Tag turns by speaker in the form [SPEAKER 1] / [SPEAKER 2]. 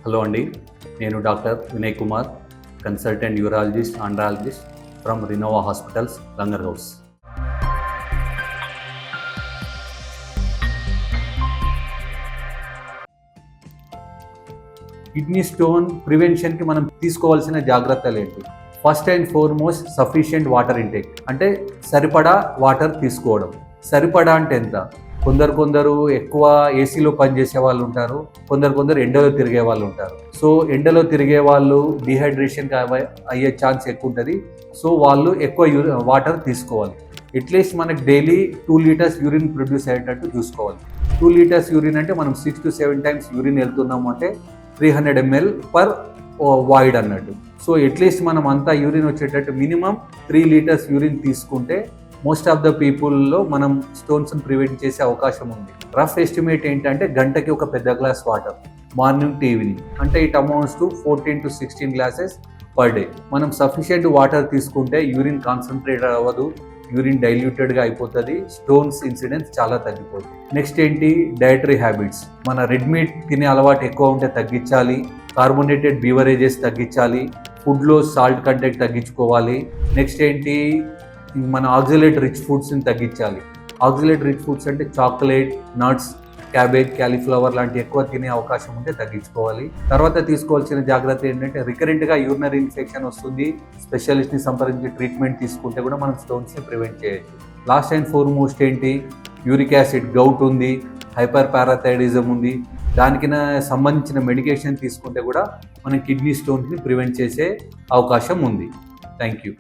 [SPEAKER 1] Hello అండి, నేను doctor Vinay Kumar, consultant urologist, andrologist from Renova hospitals, Langar House. Kidney stone ప్రివెన్షన్కి మనం తీసుకోవాల్సిన జాగ్రత్తలు ఏంటి? First and foremost sufficient water intake, అంటే సరిపడా వాటర్ తీసుకోవడం. సరిపడా అంటే ఎంత? కొందరు ఎక్కువ ఏసీలో పనిచేసే వాళ్ళు ఉంటారు, కొందరు ఎండలో తిరిగే వాళ్ళు ఉంటారు. సో ఎండలో తిరిగే వాళ్ళు డిహైడ్రేషన్ అయ్యే ఛాన్స్ ఎక్కువ ఉంటుంది. సో వాళ్ళు ఎక్కువ వాటర్ తీసుకోవాలి. అట్లీస్ట్ మనకి డైలీ 2 లీటర్స్ యూరిన్ ప్రొడ్యూస్ అయ్యేటట్టు చూసుకోవాలి. 2 లీటర్స్ యూరిన్ అంటే మనం 6 to 7 టైమ్స్ యూరిన్ వెళ్తున్నాము అంటే 300 ml పర్ వాయిడ్ అన్నట్టు. సో అట్లీస్ట్ మనం అంతా యూరిన్ వచ్చేటట్టు మినిమం 3 లీటర్స్ యూరిన్ తీసుకుంటే మోస్ట్ ఆఫ్ ద పీపుల్లో మనం స్టోన్స్ని ప్రివెంట్ చేసే అవకాశం ఉంది. రఫ్ ఎస్టిమేట్ ఏంటంటే గంటకి ఒక పెద్ద glass water morning to evening, అంటే it amounts to 14 to 16 glasses per day. మనం సఫిషియెంట్ వాటర్ తీసుకుంటే యూరిన్ కాన్సన్ట్రేట్ అవ్వదు, యూరిన్ డైల్యూటెడ్గా అయిపోతుంది, స్టోన్స్ ఇన్సిడెన్స్ చాలా తగ్గిపోతుంది. నెక్స్ట్ ఏంటి? Dietary habits. మన రెడ్ మీట్ తినే అలవాటు ఎక్కువ ఉంటే తగ్గించాలి, కార్బోనేటెడ్ బీవరేజెస్ తగ్గించాలి, ఫుడ్లో సాల్ట్ కంటెంట్ తగ్గించుకోవాలి. నెక్స్ట్ ఏంటి? మన ఆక్సిలేట్ రిచ్ ఫుడ్స్ని తగ్గించాలి. ఆక్సిలేట్ రిచ్ ఫుడ్స్ అంటే చాక్లెట్, నట్స్, క్యాబేజ్, క్యాలీఫ్లవర్ లాంటి ఎక్కువ తినే అవకాశం ఉంటే తగ్గించుకోవాలి. తర్వాత తీసుకోవాల్సిన జాగ్రత్త ఏంటంటే రికరెంట్గా యూరినరీ ఇన్ఫెక్షన్ వస్తుంది, స్పెషలిస్ట్ని సంప్రదించి ట్రీట్మెంట్ తీసుకుంటే కూడా మనం స్టోన్స్ని ప్రివెంట్ చేయొచ్చు. లాస్ట్ అండ్ ఫార్మోస్ట్ ఏంటి? యూరిక్ యాసిడ్, గౌట్ ఉంది, హైపర్ పారాథైరిజం ఉంది, దానికి సంబంధించిన మెడికేషన్ తీసుకుంటే కూడా మనం కిడ్నీ స్టోన్స్ని ప్రివెంట్ చేసే అవకాశం ఉంది. Thank you.